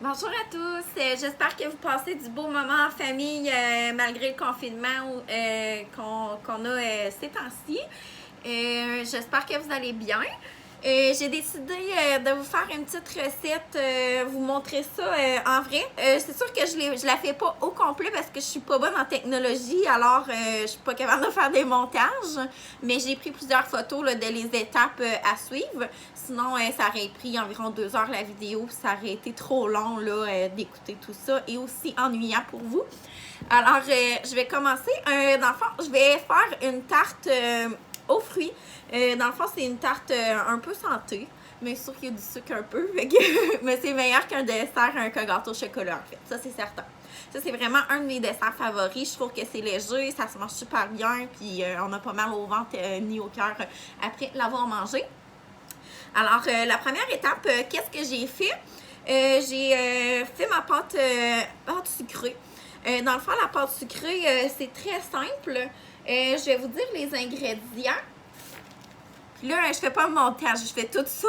Bonjour à tous, j'espère que vous passez du beau moment en famille malgré le confinement qu'on a ces temps-ci. J'espère que vous allez bien. J'ai décidé de vous faire une petite recette, vous montrer ça en vrai. C'est sûr que je la fais pas au complet parce que je suis pas bonne en technologie, alors je suis pas capable de faire des montages, mais j'ai pris plusieurs photos là, de les étapes à suivre. Sinon, ça aurait pris environ 2 heures la vidéo, puis ça aurait été trop long là, d'écouter tout ça et aussi ennuyant pour vous. Alors, je vais commencer. Dans le fond, je vais faire une tarte aux fruits. Dans le fond, c'est une tarte un peu santé, mais sûr qu'il y a du sucre un peu. Mais c'est meilleur qu'un dessert, qu'un gâteau au chocolat, en fait. Ça, c'est certain. Ça, c'est vraiment un de mes desserts favoris. Je trouve que c'est léger, ça se mange super bien, puis on a pas mal au ventre ni au cœur après l'avoir mangé. Alors, la première étape, qu'est-ce que j'ai fait? J'ai fait ma pâte sucrée. Dans le fond, la pâte sucrée, c'est très simple. Je vais vous dire les ingrédients. Puis là, je fais pas le montage. Je fais tout ça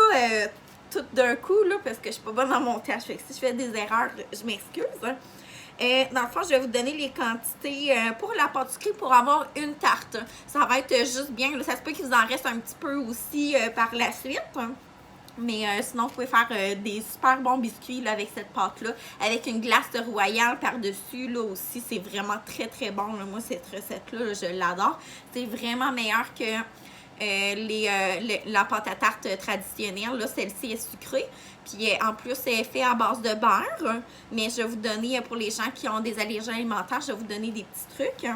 tout d'un coup, là, parce que je suis pas bonne en montage. Fait que si je fais des erreurs, je m'excuse. Dans le fond, je vais vous donner les quantités pour la pâte sucrée pour avoir une tarte. Ça va être juste bien. Là, ça se peut qu'il vous en reste un petit peu aussi par la suite. Mais sinon, vous pouvez faire des super bons biscuits là, avec cette pâte-là. Avec une glace royale par-dessus, là aussi, c'est vraiment très très bon. Là. Moi, cette recette-là, je l'adore. C'est vraiment meilleur que la pâte à tarte traditionnelle. Là, celle-ci est sucrée. Puis en plus, c'est fait à base de beurre. Mais je vais vous donner, pour les gens qui ont des allergies alimentaires, je vais vous donner des petits trucs.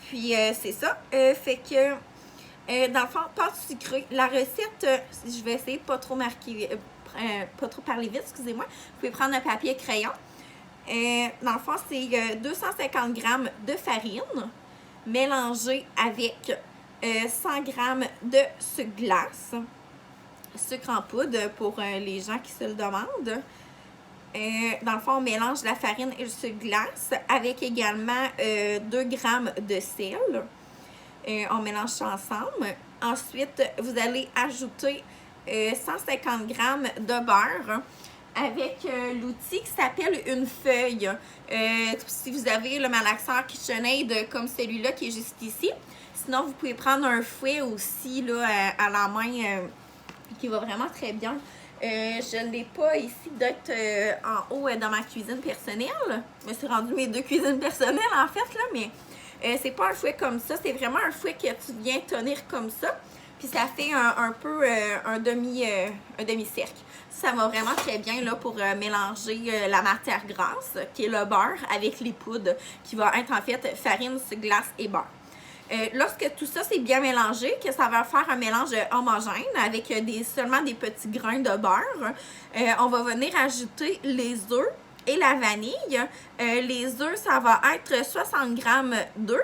Puis c'est ça. Fait que... dans le fond, pâte sucrée. La recette, je vais essayer de pas trop marquer, pas trop parler vite, excusez-moi. Vous pouvez prendre un papier crayon. Dans le fond, c'est 250 g de farine mélangée avec 100 g de sucre glace. Sucre en poudre pour les gens qui se le demandent. Dans le fond, on mélange la farine et le sucre glace avec également 2 g de sel. On mélange ça ensemble. Ensuite, vous allez ajouter 150 g de beurre avec l'outil qui s'appelle une feuille. Si vous avez le malaxeur KitchenAid comme celui-là qui est juste ici. Sinon, vous pouvez prendre un fouet aussi là, à la main qui va vraiment très bien. Je ne l'ai pas ici d'être en haut dans ma cuisine personnelle. Je me suis rendue mes 2 cuisines personnelles en fait, là, mais c'est pas un fouet comme ça, c'est vraiment un fouet que tu viens tenir comme ça. Puis ça fait un peu un demi-cercle. Ça va vraiment très bien là, pour mélanger la matière grasse, qui est le beurre, avec les poudres, qui va être en fait farine, glace et beurre. Lorsque tout ça c'est bien mélangé, que ça va faire un mélange homogène avec seulement des petits grains de beurre, on va venir ajouter les œufs et la vanille. Les œufs, ça va être 60 g d'œufs,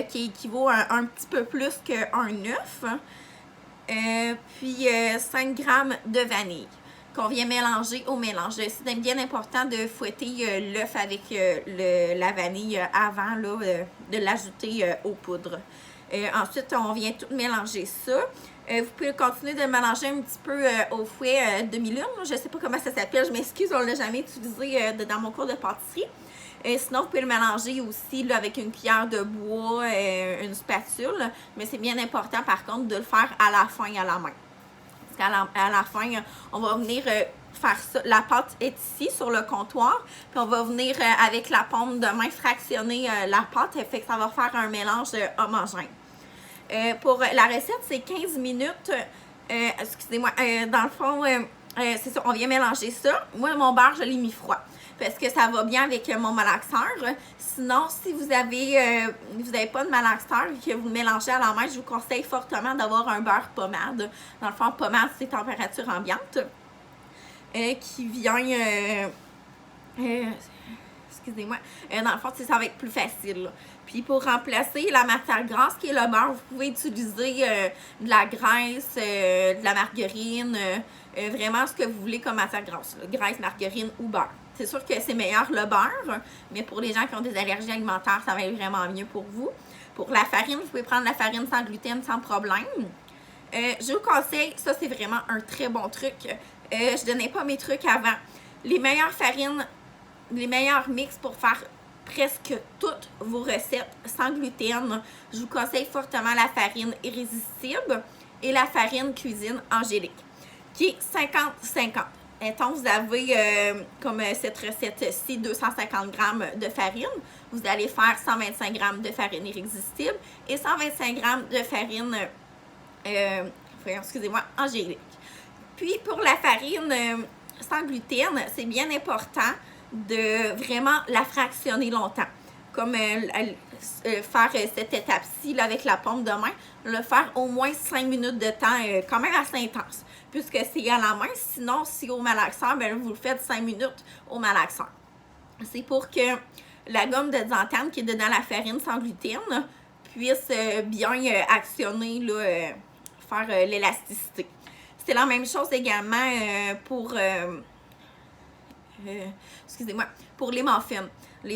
qui équivaut à un petit peu plus qu'un œuf. Puis 5 g de vanille qu'on vient mélanger au mélange. C'est bien important de fouetter l'œuf avec la vanille avant là, de l'ajouter aux poudres. Ensuite, on vient tout mélanger ça. Vous pouvez continuer de mélanger un petit peu au fouet demi-lune. Je ne sais pas comment ça s'appelle, je m'excuse, on ne l'a jamais utilisé dans mon cours de pâtisserie. Sinon, vous pouvez le mélanger aussi là, avec une cuillère de bois, une spatule. Mais c'est bien important, par contre, de le faire à la fin, à la main. Parce qu'à la fin, on va venir faire ça. La pâte est ici, sur le comptoir. Puis on va venir avec la paume de main fractionner la pâte. Fait que ça va faire un mélange homogène. Pour la recette, c'est 15 minutes. Excusez-moi. Dans le fond, c'est ça, on vient mélanger ça. Moi, mon beurre, je l'ai mis froid. Parce que ça va bien avec mon malaxeur. Sinon, si vous avez pas de malaxeur et que vous le mélangez à la main, je vous conseille fortement d'avoir un beurre pommade. Dans le fond, pommade, c'est température ambiante. Qui vient... excusez-moi. Dans le fond, ça va être plus facile. Là. Puis pour remplacer la matière grasse qui est le beurre, vous pouvez utiliser de la graisse, de la margarine, vraiment ce que vous voulez comme matière grasse. Là. Graisse, margarine ou beurre. C'est sûr que c'est meilleur le beurre, mais pour les gens qui ont des allergies alimentaires, ça va être vraiment mieux pour vous. Pour la farine, vous pouvez prendre la farine sans gluten sans problème. Je vous conseille, ça c'est vraiment un très bon truc. Je donnais pas mes trucs avant. Les meilleures farines, les meilleurs mix pour faire presque toutes vos recettes sans gluten. Je vous conseille fortement la farine irrésistible et la farine cuisine angélique, qui est 50-50. Mettons, vous avez comme cette recette-ci 250 g de farine. Vous allez faire 125 g de farine irrésistible et 125 g de farine, excusez-moi, angélique. Puis pour la farine sans gluten, c'est bien important de vraiment la fractionner longtemps. Comme faire cette étape-ci avec la paume de main, le faire au moins 5 minutes de temps, quand même assez intense, puisque c'est à la main. Sinon, si au malaxeur, ben, vous le faites 5 minutes au malaxeur. C'est pour que la gomme de xanthane qui est dedans la farine sans gluten puisse bien actionner, là, faire l'élasticité. C'est la même chose également pour excusez-moi, pour les muffins.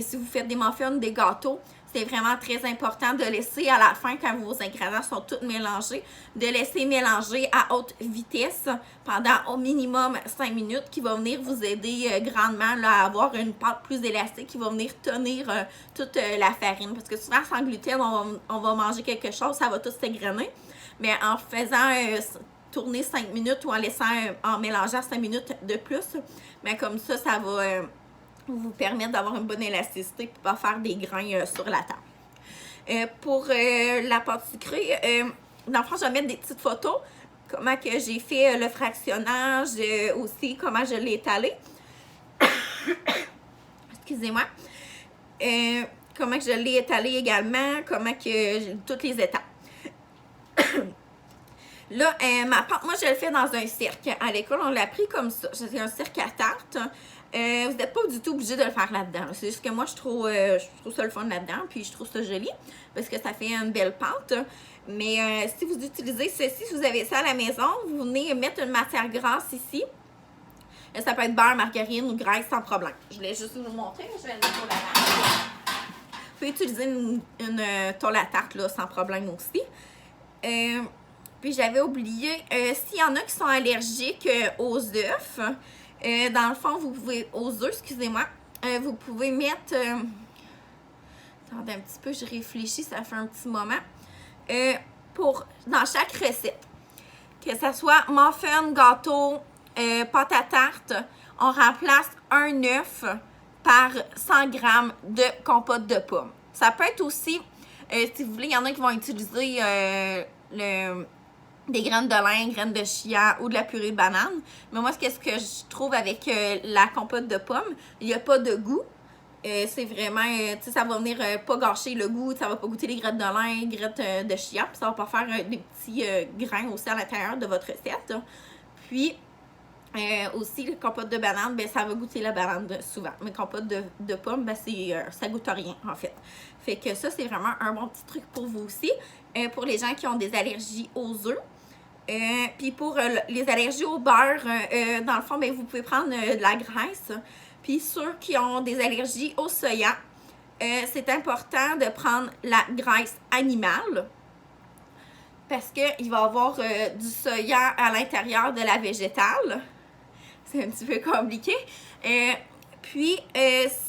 Si vous faites des muffins, des gâteaux, c'est vraiment très important de laisser à la fin, quand vos ingrédients sont tous mélangés, de laisser mélanger à haute vitesse pendant au minimum 5 minutes, qui va venir vous aider grandement là, à avoir une pâte plus élastique, qui va venir tenir toute la farine. Parce que souvent, sans gluten, on va manger quelque chose, ça va tout s'égrener. Mais en faisant tourner 5 minutes ou en mélangeant 5 minutes de plus, mais comme ça, ça va vous permettre d'avoir une bonne élasticité pour pas faire des grains sur la table. Pour la pâte sucrée, dans le fond, je vais mettre des petites photos, comment que j'ai fait le fractionnage, aussi comment je l'ai étalé. Excusez-moi. Comment que je l'ai étalé également, comment que toutes les étapes. Là, ma pâte, moi, je le fais dans un cercle. À l'école, on l'a appris comme ça. C'est un cercle à tarte. Vous n'êtes pas du tout obligé de le faire là-dedans. C'est juste que moi, je trouve ça le fun là-dedans. Puis, je trouve ça joli parce que ça fait une belle pâte. Mais si vous utilisez ceci, si vous avez ça à la maison, vous venez mettre une matière grasse ici. Ça peut être beurre, margarine ou graisse sans problème. Je voulais juste vous montrer. Je vais le mettre sur la tarte. Vous pouvez utiliser une tôle à tarte là, sans problème aussi. Puis j'avais oublié, s'il y en a qui sont allergiques aux œufs, dans le fond, vous pouvez, excusez-moi, vous pouvez mettre, attendez un petit peu, je réfléchis, ça fait un petit moment, dans chaque recette, que ce soit muffin, gâteau, pâte à tarte, on remplace un œuf par 100 g de compote de pommes. Ça peut être aussi, si vous voulez, il y en a qui vont utiliser des graines de lin, graines de chia ou de la purée de banane. Mais moi, qu'est-ce que je trouve avec la compote de pommes? Il n'y a pas de goût. C'est vraiment, tu sais, ça va venir pas gâcher le goût. Ça va pas goûter les graines de lin, graines de chia. Puis ça va pas faire des petits grains aussi à l'intérieur de votre recette. Puis, aussi, la compote de banane, ben, ça va goûter la banane souvent. Mais compote de pommes, ben, ça goûte rien, en fait. Fait que ça, c'est vraiment un bon petit truc pour vous aussi. Pour les gens qui ont des allergies aux œufs. Puis pour les allergies au beurre, dans le fond, ben, vous pouvez prendre de la graisse. Puis ceux qui ont des allergies au soya, c'est important de prendre la graisse animale. Parce qu'il va y avoir du soya à l'intérieur de la végétale. C'est un petit peu compliqué. Puis,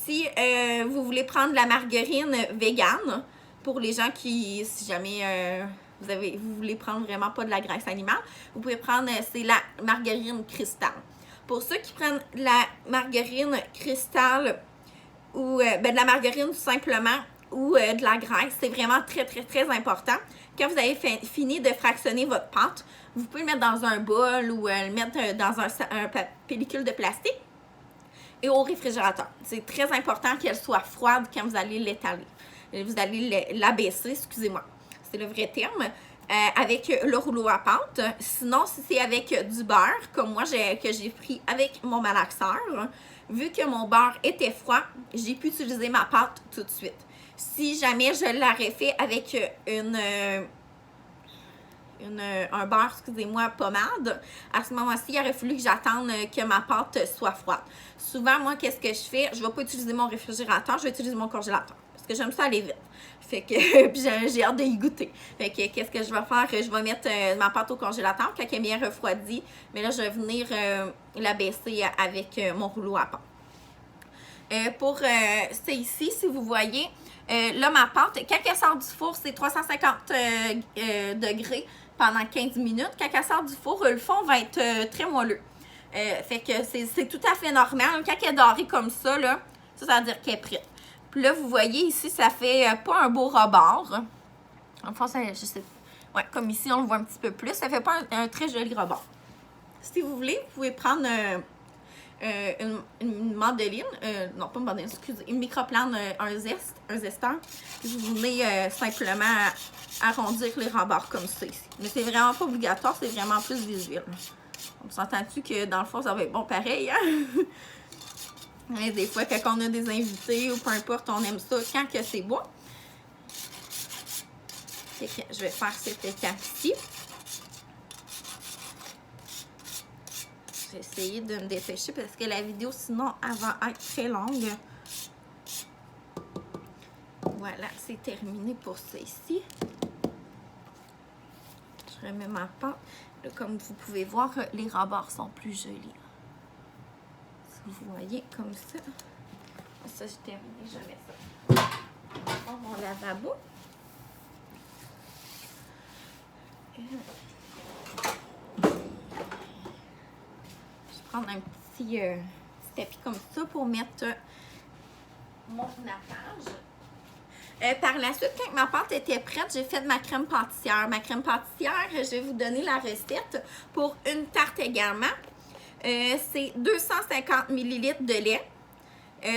si vous voulez prendre la margarine végane, pour les gens qui, si jamais vous voulez prendre vraiment pas de la graisse animale, vous pouvez prendre, c'est la margarine cristal. Pour ceux qui prennent la margarine cristal ou de la margarine tout simplement ou de la graisse, c'est vraiment très, très, très important. Quand vous avez fini de fractionner votre pâte, vous pouvez le mettre dans un bol ou le mettre dans un pellicule de plastique et au réfrigérateur. C'est très important qu'elle soit froide quand vous allez l'étaler. Vous allez l'abaisser, excusez-moi. C'est le vrai terme. Avec le rouleau à pâte. Sinon, si c'est avec du beurre, comme moi que j'ai pris avec mon malaxeur, vu que mon beurre était froid, j'ai pu utiliser ma pâte tout de suite. Si jamais je l'aurais fait avec un beurre, excusez-moi, pommade, à ce moment-ci, il aurait fallu que j'attende que ma pâte soit froide. Souvent, moi, qu'est-ce que je fais? Je ne vais pas utiliser mon réfrigérateur, je vais utiliser mon congélateur. Parce que j'aime ça aller vite. Fait que puis j'ai hâte de y goûter. Fait que qu'est-ce que je vais faire? Je vais mettre ma pâte au congélateur quand elle est bien refroidie. Mais là, je vais venir la baisser avec mon rouleau à pâte. Pour ça ici, si vous voyez, là, ma pâte, quand elle sort du four, c'est 350 degrés pendant 15 minutes. Quand elle sort du four, le fond va être très moelleux. Fait que c'est tout à fait normal. Quand elle est dorée comme ça, là, ça veut dire qu'elle est prête. Puis là, vous voyez ici, ça fait pas un beau rebord. Enfin, ça, je sais. Ouais, comme ici, on le voit un petit peu plus. Ça fait pas un très joli rebord. Si vous voulez, vous pouvez prendre une mandoline, non pas une mandoline, excusez, une microplane, un zesteur. Puis vous venez simplement arrondir les rebords comme ça ici. Mais c'est vraiment pas obligatoire, c'est vraiment plus visuel. On s'entend-tu que dans le fond, ça va être bon pareil, hein? Et des fois, quand on a des invités ou peu importe, on aime ça quand que c'est bon. Fait que je vais faire cette étape-ci. Je vais essayer de me dépêcher parce que la vidéo, sinon, elle va être très longue. Voilà, c'est terminé pour ça ici. Je remets ma pâte. Là, comme vous pouvez voir, les rebords sont plus jolis. Si vous voyez, comme ça. Ça, j'ai terminé, je mets ça dans mon lavabo. Je vais prendre un petit tapis comme ça pour mettre mon nappage. Par la suite, quand ma pâte était prête, j'ai fait ma crème pâtissière. Ma crème pâtissière, je vais vous donner la recette pour une tarte également. C'est 250 ml de lait.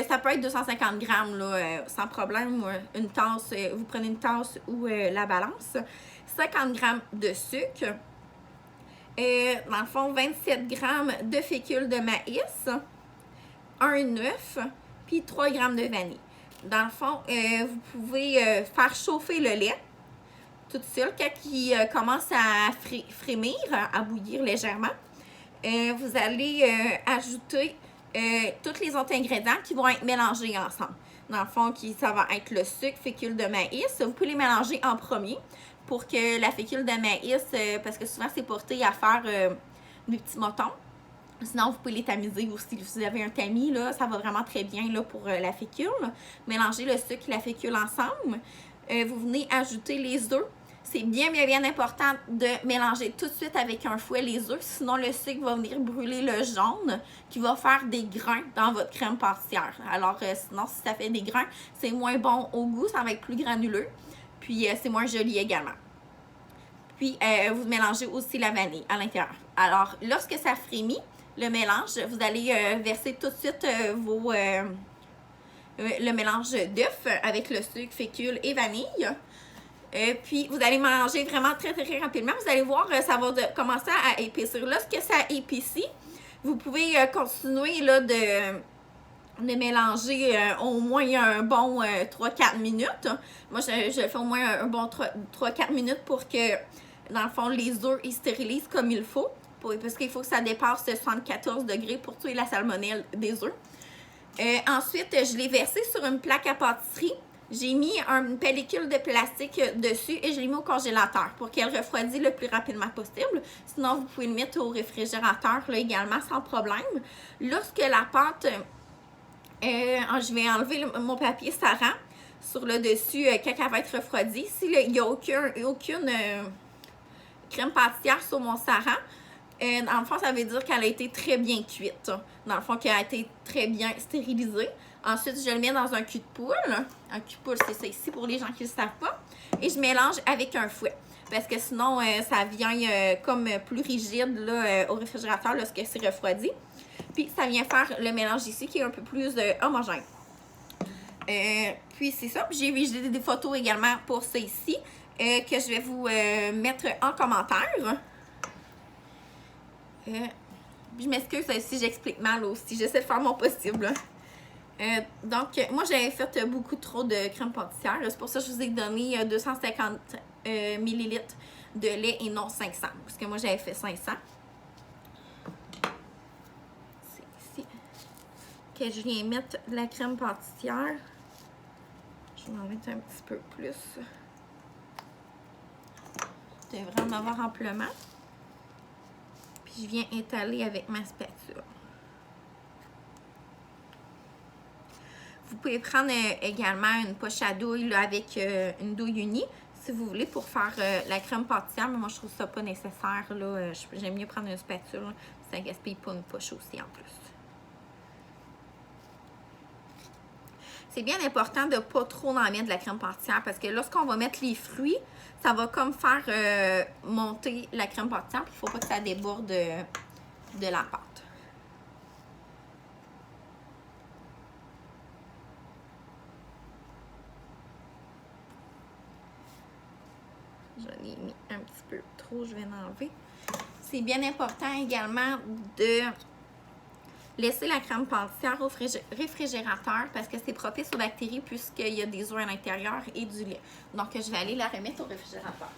Ça peut être 250 grammes, là, sans problème. Une tasse, vous prenez une tasse ou la balance. 50 grammes de sucre. Dans le fond, 27 grammes de fécule de maïs. Un œuf, puis 3 grammes de vanille. Dans le fond, vous pouvez faire chauffer le lait tout seul. Quand il commence à frémir, à bouillir légèrement, vous allez ajouter tous les autres ingrédients qui vont être mélangés ensemble. Dans le fond, ça va être le sucre, fécule de maïs. Vous pouvez les mélanger en premier pour que la fécule de maïs, parce que souvent c'est porté à faire des petits motons. Sinon, vous pouvez les tamiser aussi. Si vous avez un tamis, là, ça va vraiment très bien là, pour la fécule. Mélangez le sucre et la fécule ensemble. Vous venez ajouter les œufs. C'est bien important de mélanger tout de suite avec un fouet les œufs. Sinon, le sucre va venir brûler le jaune qui va faire des grains dans votre crème pâtissière. Alors, sinon, si ça fait des grains, c'est moins bon au goût. Ça va être plus granuleux. Puis, c'est moins joli également. Puis, vous mélangez aussi la vanille à l'intérieur. Alors, lorsque ça frémit, le mélange, vous allez verser tout de suite le mélange d'œufs avec le sucre, fécule et vanille. Puis, vous allez mélanger vraiment très, très rapidement. Vous allez voir, ça va commencer à épaissir. Lorsque ça épaissit, vous pouvez continuer là, de mélanger au moins un bon 3-4 minutes. Moi, je fais au moins un bon 3-4 minutes pour que, dans le fond, les œufs ils stérilisent comme il faut. Parce qu'il faut que ça dépasse 74 degrés pour tuer la salmonelle des œufs. Ensuite, je l'ai versé sur une plaque à pâtisserie. J'ai mis une pellicule de plastique dessus et je l'ai mis au congélateur pour qu'elle refroidisse le plus rapidement possible. Sinon, vous pouvez le mettre au réfrigérateur là, également sans problème. Lorsque la pâte, je vais enlever mon papier saran sur le dessus quand elle va être refroidie. S'il n'y a aucune crème pâtissière sur mon saran, dans le fond, ça veut dire qu'elle a été très bien cuite. Dans le fond, qu'elle a été très bien stérilisée. Ensuite, je le mets dans un cul de poule. Un cul de poule, c'est ça ici pour les gens qui ne le savent pas. Et je mélange avec un fouet. Parce que sinon, ça vient comme plus rigide là, au réfrigérateur lorsque c'est refroidi. Puis, ça vient faire le mélange ici qui est un peu plus homogène. Puis, c'est ça. Puis, j'ai des photos également pour ça ici que je vais vous mettre en commentaire. Je m'excuse si j'explique mal aussi. J'essaie de faire mon possible. Donc, moi, j'avais fait beaucoup trop de crème pâtissière. C'est pour ça que je vous ai donné 250 ml de lait et non 500. Parce que moi, j'avais fait 500. C'est ici que je viens mettre de la crème pâtissière. Je Je vais en mettre un petit peu plus. Je devrais en avoir amplement. Puis je viens étaler avec ma spatule. Vous pouvez prendre également une poche à douille là, avec une douille unie si vous voulez pour faire la crème pâtissière. Mais moi, je trouve ça pas nécessaire. J'aime mieux prendre une spatule. Ça gaspille pas une poche aussi en plus. C'est bien important de ne pas trop en mettre de la crème pâtissière parce que lorsqu'on va mettre les fruits, ça va comme faire monter la crème pâtissière. Il ne faut pas que ça déborde de la pâte. J'en ai mis un petit peu trop, je vais l'enlever. C'est bien important également de laisser la crème pâtissière au réfrigérateur parce que c'est propice aux bactéries puisqu'il y a des œufs à l'intérieur et du lait. Donc, je vais aller la remettre au réfrigérateur.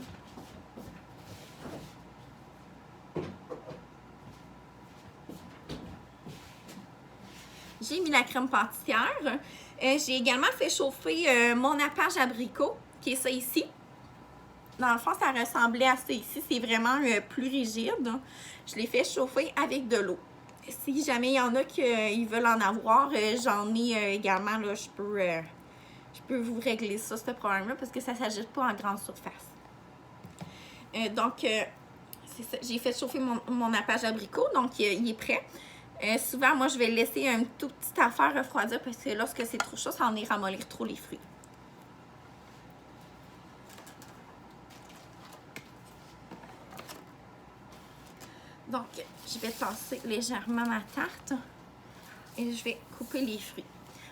J'ai mis la crème pâtissière. J'ai également fait chauffer mon nappage abricot, qui est ça ici. Dans le fond, ça ressemblait à ça ici. C'est vraiment plus rigide. Je l'ai fait chauffer avec de l'eau. Si jamais il y en a qui veulent en avoir, j'en ai également. Là, je peux vous régler ça, ce problème-là, parce que ça ne s'agite pas en grande surface. Donc, c'est ça. J'ai fait chauffer mon nappage abricot. Donc, il est prêt. Souvent, moi, je vais laisser une toute petite affaire refroidir parce que lorsque c'est trop chaud, ça en est ramollir trop les fruits. Donc, je vais tasser légèrement ma tarte et je vais couper les fruits.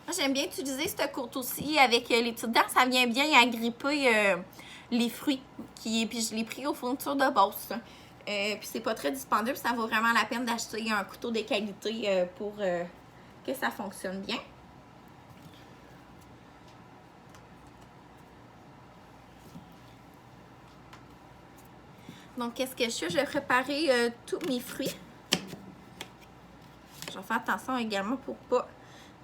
Moi, j'aime bien utiliser ce couteau-ci avec les petites dents. Ça vient bien agripper les fruits. Puis je l'ai pris aux fournitures de Beauce. Puis c'est pas très dispendieux. Ça vaut vraiment la peine d'acheter un couteau de qualité pour que ça fonctionne bien. Donc, qu'est-ce que je fais? Je vais préparer tous mes fruits. Je vais faire attention également pour ne pas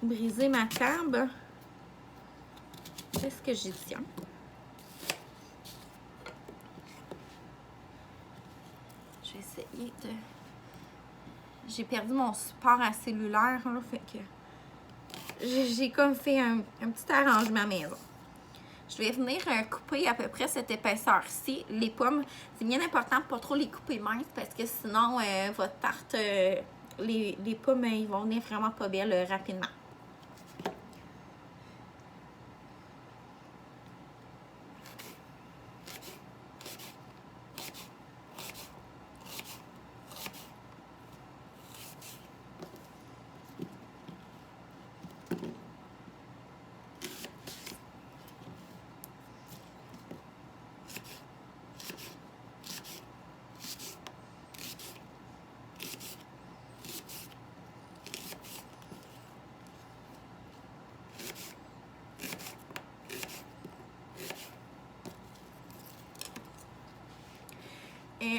briser ma table. Qu'est-ce que j'y tiens? Je vais essayer de... J'ai perdu mon support à cellulaire, là, fait que j'ai comme fait un petit arrangement maison. Je vais venir couper à peu près cette épaisseur-ci. Les pommes, c'est bien important de ne pas trop les couper minces parce que sinon, votre tarte, les pommes, ils vont venir vraiment pas belles rapidement.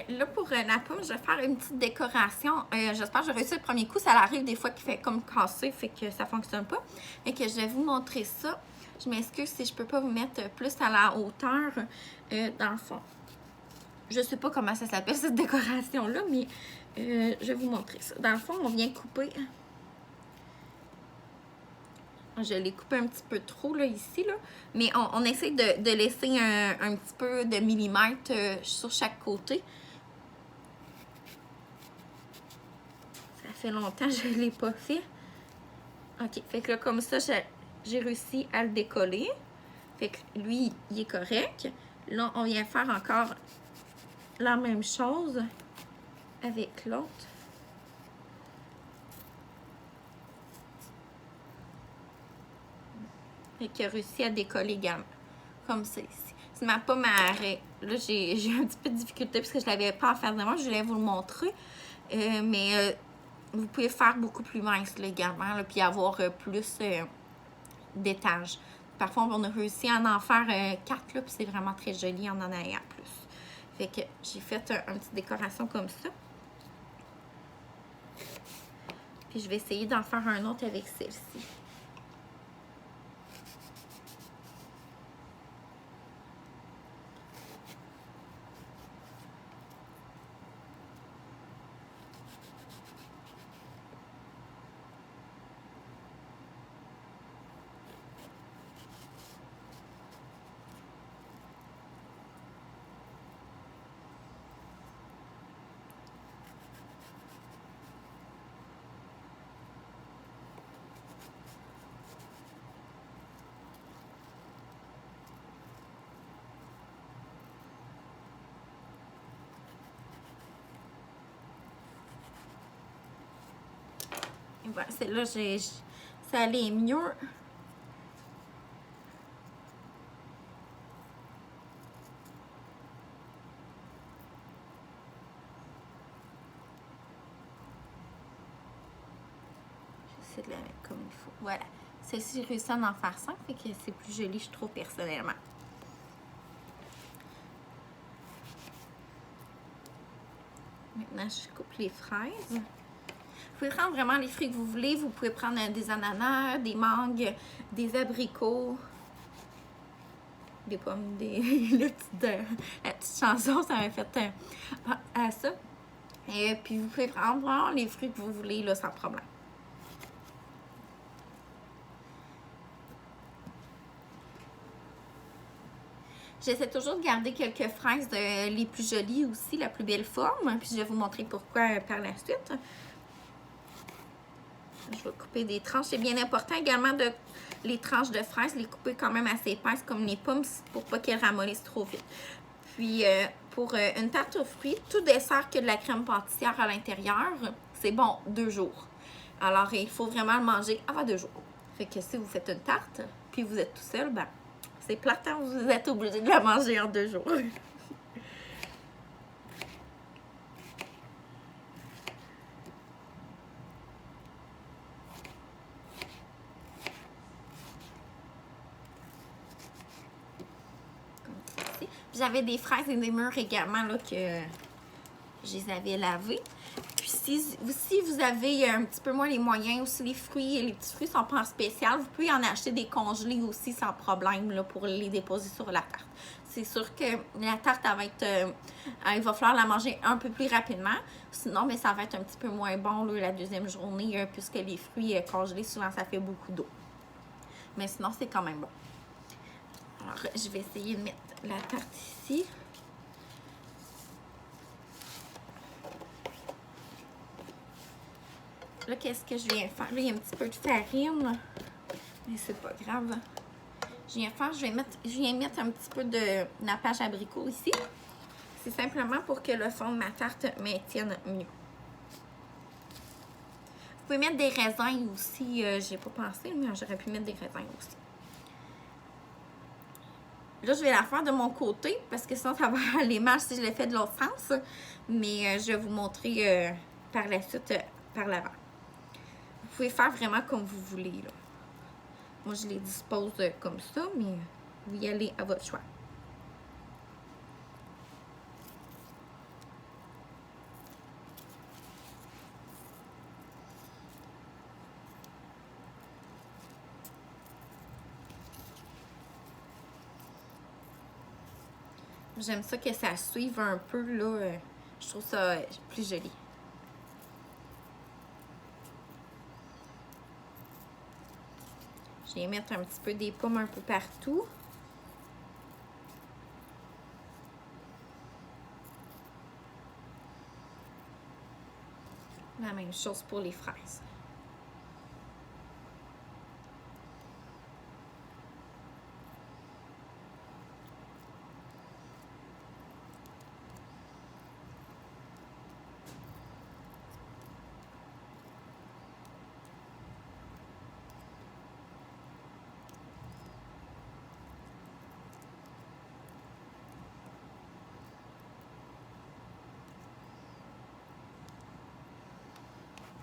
Là, pour la pomme, je vais faire une petite décoration. J'espère que j'ai réussi le premier coup. Ça arrive des fois qu'il fait comme casser, fait que ça fonctionne pas. Et que je vais vous montrer ça. Je m'excuse si je peux pas vous mettre plus à la hauteur dans le fond. Je sais pas comment ça s'appelle cette décoration-là, mais je vais vous montrer ça. Dans le fond, on vient couper. Je l'ai coupé un petit peu trop là, ici, là. Mais on essaie de laisser un petit peu de millimètre sur chaque côté. Ça fait longtemps que je ne l'ai pas fait. OK, fait que là, comme ça, j'ai réussi à le décoller. Fait que lui, il est correct. Là, on vient faire encore la même chose avec l'autre. Fait qu'il a réussi à décoller également. Comme ça ici. C'est ma pomme à arrêt. Là, j'ai un petit peu de difficulté parce que je ne l'avais pas en face de moi. Je voulais vous le montrer. Mais vous pouvez faire beaucoup plus mince là, également. Là, puis avoir plus d'étages. Parfois, on a réussi à en faire 4. Puis c'est vraiment très joli en ayant plus. Fait que j'ai fait une petite décoration comme ça. Puis je vais essayer d'en faire un autre avec celle-ci. Et voilà, celle-là, ça allait mieux. J'essaie de la mettre comme il faut. Voilà. Celle-ci, j'ai réussi à en faire 5, fait que c'est plus joli, je trouve, personnellement. Maintenant, je coupe les fraises. Vous pouvez prendre vraiment les fruits que vous voulez. Vous pouvez prendre des ananas, des mangues, des abricots, des pommes, la petite chanson, ça m'a fait à ça. Et puis, vous pouvez prendre vraiment les fruits que vous voulez, là, sans problème. J'essaie toujours de garder quelques fraises les plus jolies aussi, la plus belle forme. Puis je vais vous montrer pourquoi par la suite. Je vais couper des tranches. C'est bien important également de les tranches de fraises, les couper quand même assez épaisses comme les pommes pour pas qu'elles ramollissent trop vite. Puis pour une tarte aux fruits, tout dessert que de la crème pâtissière à l'intérieur, c'est bon 2 jours. Alors il faut vraiment le manger avant 2 jours. Fait que si vous faites une tarte, puis vous êtes tout seul, ben c'est plate, hein, vous êtes obligé de la manger en 2 jours. J'avais des fraises et des mûres également là, que je les avais lavées. Puis si vous avez un petit peu moins les moyens, aussi les fruits, les petits fruits sont pas en spécial, vous pouvez en acheter des congelés aussi sans problème là, pour les déposer sur la tarte. C'est sûr que la tarte, il va falloir la manger un peu plus rapidement. Sinon, mais ça va être un petit peu moins bon là, la deuxième journée, puisque les fruits congelés, souvent, ça fait beaucoup d'eau. Mais sinon, c'est quand même bon. Alors, je vais essayer de mettre la tarte ici. Là, qu'est-ce que je viens faire? Là, il y a un petit peu de farine, mais c'est pas grave. Je viens mettre un petit peu de nappage abricot ici. C'est simplement pour que le fond de ma tarte maintienne mieux. Vous pouvez mettre des raisins aussi. J'ai pas pensé, mais j'aurais pu mettre des raisins aussi. Là, je vais la faire de mon côté parce que sinon, ça va aller mal si je le fais de l'autre sens. Mais je vais vous montrer par la suite, par l'avant. Vous pouvez faire vraiment comme vous voulez, là. Moi, je les dispose comme ça, mais vous y allez à votre choix. J'aime ça que ça suive un peu, là. Je trouve ça plus joli. Je vais mettre un petit peu des pommes un peu partout. La même chose pour les fraises.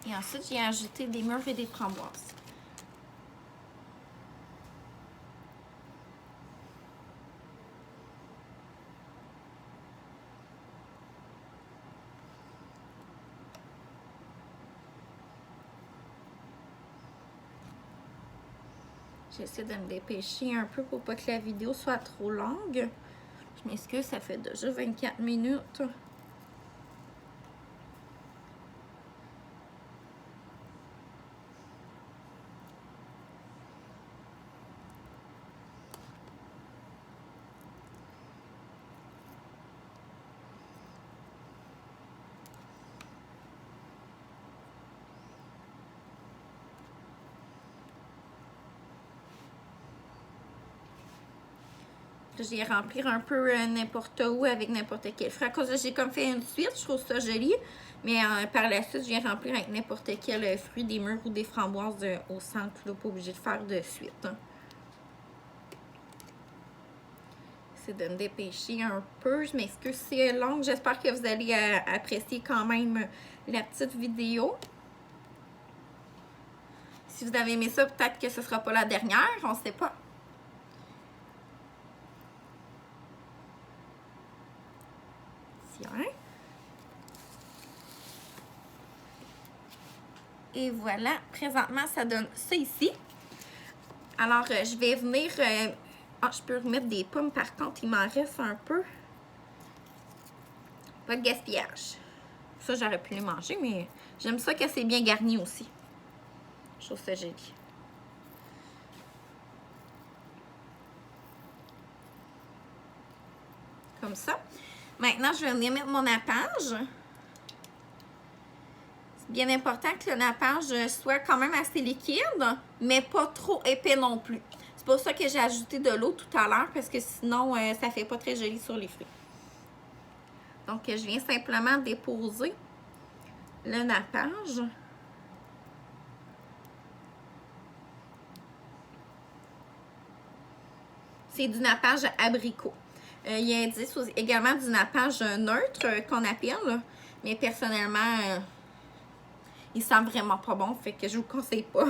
Et ensuite, j'ai ajouté des mûres et des framboises. J'essaie de me dépêcher un peu pour pas que la vidéo soit trop longue. Je m'excuse, ça fait déjà 24 minutes. Je vais remplir un peu n'importe où avec n'importe quel fruit. À cause de j'ai comme fait une suite, je trouve ça joli. Mais par la suite, je viens remplir avec n'importe quel fruit, des mûres ou des framboises au centre. Là, pas obligé de faire de suite. Hein. C'est de me dépêcher un peu. Je m'excuse si c'est long. J'espère que vous allez apprécier quand même la petite vidéo. Si vous avez aimé ça, peut-être que ce ne sera pas la dernière. On ne sait pas. Tiens. Et voilà. Présentement, ça donne ça ici. Alors, je vais venir... je peux remettre des pommes par contre. Il m'en reste un peu. Pas de gaspillage. Ça, j'aurais pu les manger, mais j'aime ça que c'est bien garni aussi. Je trouve ça joli. Comme ça. Maintenant, je vais venir mettre mon nappage. C'est bien important que le nappage soit quand même assez liquide, mais pas trop épais non plus. C'est pour ça que j'ai ajouté de l'eau tout à l'heure, parce que sinon, ça fait pas très joli sur les fruits. Donc, je viens simplement déposer le nappage. C'est du nappage abricot. Il y a également du nappage neutre qu'on appelle, mais personnellement, il sent vraiment pas bon, fait que je vous conseille pas.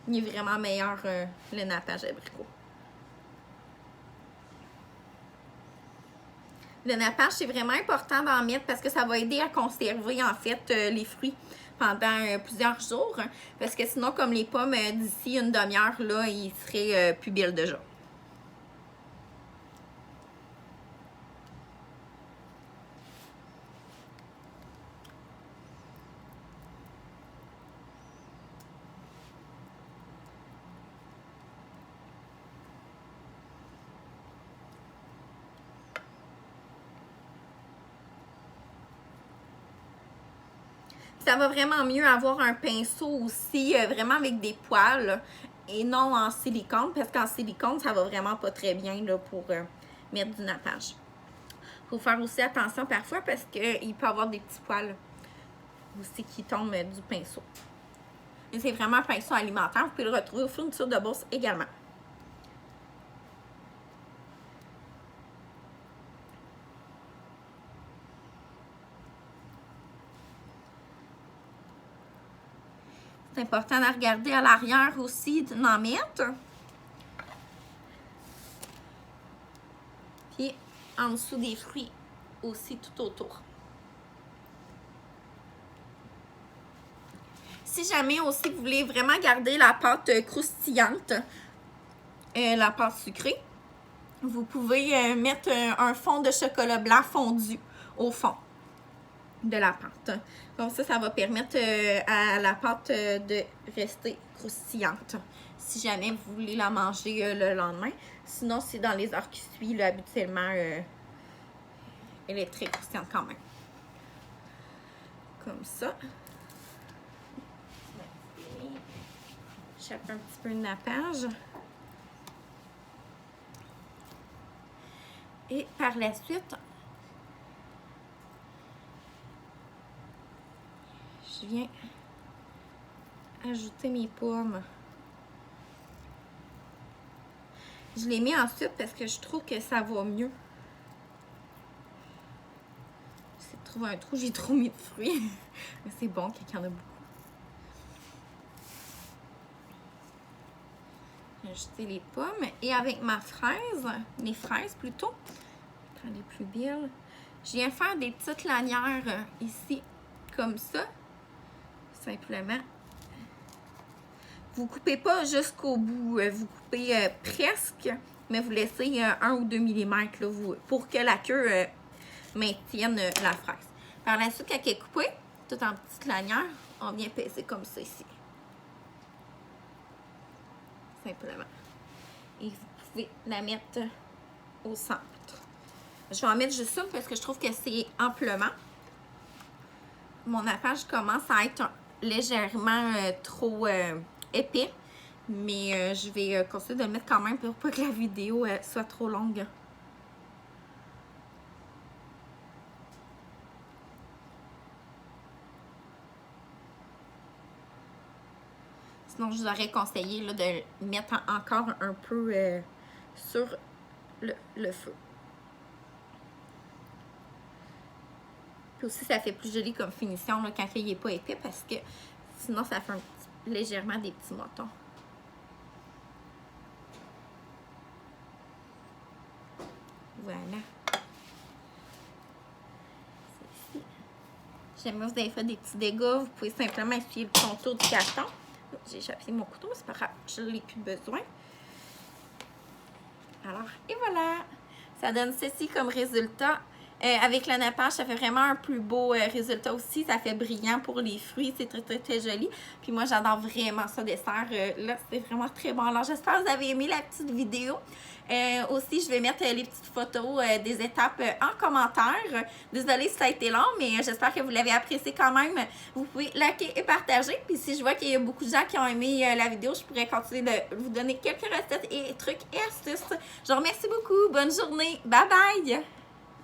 Il est vraiment meilleur le nappage abricot. Le nappage, c'est vraiment important d'en mettre parce que ça va aider à conserver en fait les fruits pendant plusieurs jours. Parce que sinon, comme les pommes, d'ici une demi-heure, là, ils seraient pubiles déjà. Ça va vraiment mieux avoir un pinceau aussi, vraiment avec des poils et non en silicone, parce qu'en silicone, ça va vraiment pas très bien là, pour mettre du nappage. Il faut faire aussi attention parfois parce qu'il peut y avoir des petits poils aussi qui tombent du pinceau. Et c'est vraiment un pinceau alimentaire. Vous pouvez le retrouver aux fournitures de bourse également. C'est important de regarder à l'arrière aussi, d'en mettre. Puis en dessous des fruits aussi tout autour. Si jamais aussi vous voulez vraiment garder la pâte croustillante, la pâte sucrée, vous pouvez mettre un fond de chocolat blanc fondu au fond de la pâte. Comme ça va permettre à la pâte de rester croustillante. Si jamais vous voulez la manger le lendemain. Sinon, c'est dans les heures qui suivent, là, habituellement, elle est très croustillante quand même. Comme ça. J'échappe un petit peu le nappage. Et par la suite, je viens ajouter mes pommes. Je les mets ensuite parce que je trouve que ça va mieux. J'essaie de trouver un trou, j'ai trop mis de fruits. Mais c'est bon qu'il y en a beaucoup. Ajouter les pommes. Et avec ma fraise, les fraises plutôt, je prends les plus belles. Je viens faire des petites lanières ici, comme ça. Simplement. Vous ne coupez pas jusqu'au bout. Vous coupez presque, mais vous laissez 1 ou 2 mm là, pour que la queue maintienne la fraise. Par la suite, quand elle est coupée, tout en petites lanières, on vient pincer comme ça ici. Simplement. Et vous pouvez la mettre au centre. Je vais en mettre juste une parce que je trouve que c'est amplement. Mon nappage commence à être légèrement trop épais. Mais je vais continuer de le mettre quand même pour pas que la vidéo soit trop longue. Sinon, je vous aurais conseillé là, de mettre encore un peu sur le feu. Puis aussi, ça fait plus joli comme finition là, quand il n'est pas épais parce que sinon, ça fait légèrement des petits motons. Voilà. C'est ici. Si jamais vous avez fait des petits dégâts, vous pouvez simplement essuyer le contour du carton. J'ai échappé mon couteau, mais c'est pas grave, je n'en ai plus besoin. Alors, et voilà! Ça donne ceci comme résultat. Avec le nappage, ça fait vraiment un plus beau résultat aussi. Ça fait brillant pour les fruits. C'est très, très, très joli. Puis moi, j'adore vraiment ce dessert. Là, c'est vraiment très bon. Alors, j'espère que vous avez aimé la petite vidéo. Aussi, je vais mettre les petites photos des étapes en commentaire. Désolée si ça a été long, mais j'espère que vous l'avez apprécié quand même. Vous pouvez liker et partager. Puis si je vois qu'il y a beaucoup de gens qui ont aimé la vidéo, je pourrais continuer de vous donner quelques recettes et trucs et astuces. Je vous remercie beaucoup. Bonne journée. Bye bye!